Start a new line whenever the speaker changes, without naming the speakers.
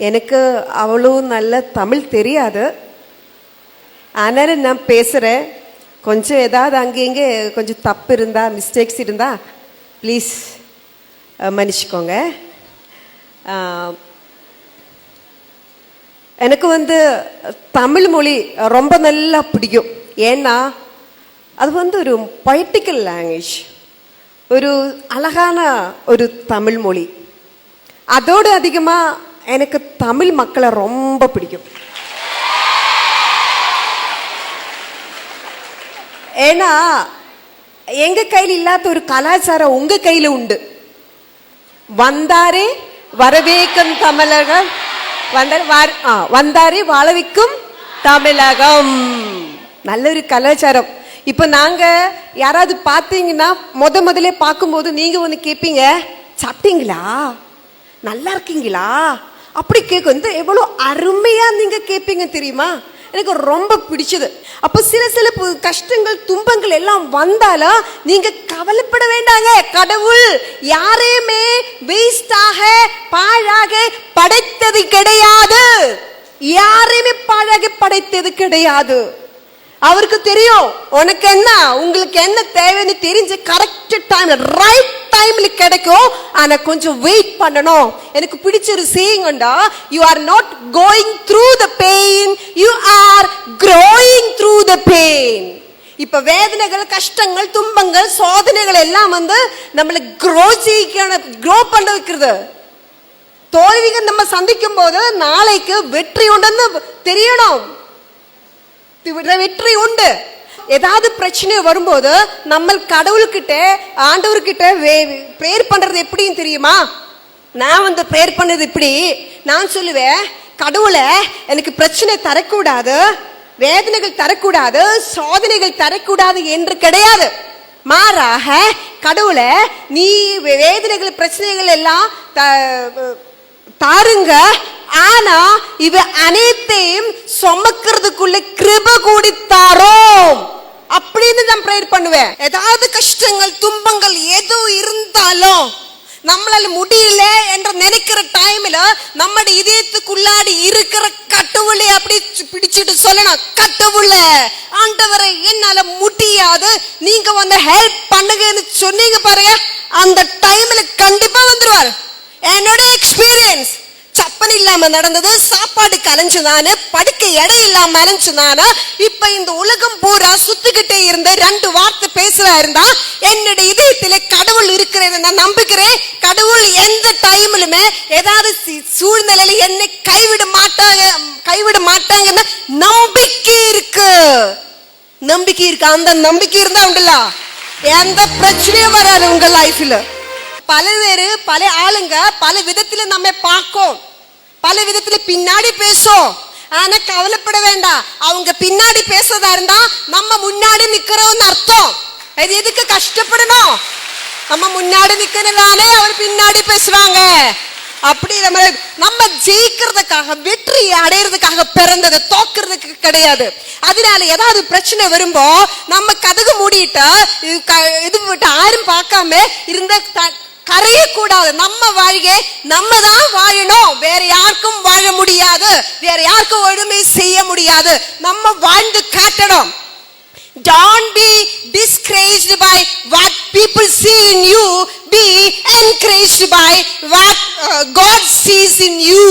எனக்கு அவ்வளோ நல்ல தமிழ் தெரியாது. ஆனாலும் நான் பேசுகிறேன். கொஞ்சம் ஏதாவது அங்கே இங்கே கொஞ்சம் தப்பு இருந்தா, மிஸ்டேக்ஸ் இருந்தா ப்ளீஸ் மன்னிச்சுக்கோங்க. எனக்கு தமிழ் மொழி ரொம்ப நல்லா பிடிக்கும். ஏன்னா அது ஒரு பொய்டிக்கல் லாங்குவேஜ், ஒரு அழகான ஒரு தமிழ் மொழி. அதோடு அதிகமாக எனக்கு தமிழ் மக்களை ரொம்ப பிடிக்கும். ஏன்னா எங்க கையில் இல்லாத ஒரு கலாச்சாரம் உங்க கையில உண்டு. வந்தாரே வரவேற்கும் தமிழகம், வந்தாரே வாழவிக்கும் தமிழகம். நல்ல ஒரு கலாச்சாரம். இப்ப நாங்க யாராவது பார்த்தீங்கன்னா முதல்ல பார்க்கும்போது நீங்க கேட்பீங்க, சாப்பிட்டீங்களா, நல்லா இருக்கீங்களா, அப்படி கேட்க எவ்வளவு அருமையா நீங்க கேட்பீங்க தெரியுமா? எனக்கு ரொம்ப பிடிச்சது. அப்ப சில கஷ்டங்கள் துன்பங்கள் எல்லாம் வந்தாலும் நீங்க கவலைப்பட வேண்டாங்க. கடவுள் யாரையுமே வேஸ்டாக பாழாக படைத்தது கிடையாது. யாரையுமே பாழாக படைத்தது கிடையாது. அவருக்கு தெரியும் உனக்கு என்ன, உங்களுக்கு என்ன தேவைன்னு தெரிஞ்சு கரெக்ட் டைம்ல ரைட் டைம்ல கிடைக்கும். ஆனா கொஞ்சம் வெயிட் பண்ணணும். எனக்கு பிடிச்ச ஒரு சேயிங் உண்டா, you are not going through the pain, you are growing through the pain. இப்ப வேதனைகள், கஷ்டங்கள், துன்பங்கள், சோதனைகள் எல்லாம் நம்மளை க்ரோ பண்ண வைக்கிறது. தோல்விகள் நம்ம சந்திக்கும் போது நாளைக்கு வெற்றி உண்டுன்னு தெரியணும். வெற்றி உண்டு. ஏதாவது பிரச்சனை வரும்போது நம்ம கடவுள்கிட்ட, ஆண்டவர்கிட்ட பிரேயர் பண்றது எப்படின்னு தெரியுமா? நான் பிரேயர் பண்ணது இப்படி. நான் சொல்லுவேன், கடவுளை எனக்கு பிரச்சனை தரக்கூடாது, வேதனைகள் தரக்கூடாது, சோதனைகள் தரக்கூடாது என்று கிடையாது. மாறாக கடவுளை நீ வேதனைகள் பிரச்சனைகள் எல்லாம் தாருங்க, ஆனா இவ அனைத்தையும் சுமக்கிறதுக்குள்ள கிருபை கூடித்தாரோம் அப்படின்னு நான் பிரேயர் பண்ணுவேன். ஏதாவது கஷ்டங்கள் துன்பங்கள் எது இருந்தாலும் நம்மளால முடியல என்று நினைக்கிற டைம்ல நம்ம இதயத்துக்குள்ளாடி இருக்கிற கடவுளை அப்படி பிடிச்சிட்டு சொல்லணும், கடவுளே ஆண்டவரை என்னால முடியாது, நீங்க ஹெல்ப் பண்ணுங்கன்னு சொன்னீங்க பாருங்க, அந்த டைம்ல கண்டிப்பா வந்துருவாரு. என்னோட எக்ஸ்பீரியன்ஸ் சப்பன் இல்லாம நடந்தது, சாப்பாடு கலைஞ்சுதானே, படுக்க இடம் இல்லாம அலைஞ்சுதானா, இப்ப இந்த உலகம் பூரா சுத்திக்கிட்டே இருந்து 2 வார்த்தை பேசுறா இருந்தா என்னுடைய இதயத்திலே கடவுள் இருக்கிறேன் நான் நம்புகிறேன். கடவுள் எந்த டைம்லுமே ஏதாவது சூழ்நிலையில என்னை கைவிட மாட்டாங்கன்னு நம்பிக்கை இருக்கு. அந்த நம்பிக்கை இருந்தா உண்டுல எந்த பிரச்சனையும் வராது உங்க லைஃப்ல. பல ஆளுங்க பல விதத்துல நம்ம பார்க்கும், பல விதத்துல பின்னாடி பேசும். ஆனா கவலைப்பட வேண்டாம், அவங்க பின்னாடி பேசுறதா இருந்தா நம்ம முன்னாடி நிக்கிறோம்னு அர்த்தம். அது எதுக்கு கஷ்டப்படணும்? நம்ம முன்னாடி நிக்கிறதானே அவர் பின்னாடி பேசுவாங்க. அப்படி நம்ம ஜெயிக்கிறதுக்காக, வெற்றி அடையிறதுக்காக பிறந்தது, தோக்கிறதுக்கு கிடையாது. அதனால ஏதாவது பிரச்சனை வரும்போ நம்ம கதகு மூடிட்டு இது யாரும் பார்க்காம இருந்த கரைய கூடாது. நம்ம வாழ்க்கை நம்ம தான் வாழணும், வேற யாருக்கும் வாழ முடியாது, வேற யாருக்கும் ஒழுமை செய்ய முடியாது. நம்ம வாழ்ந்து காட்டணும். Don't be discouraged by what people see in you, be encouraged by what God sees in you.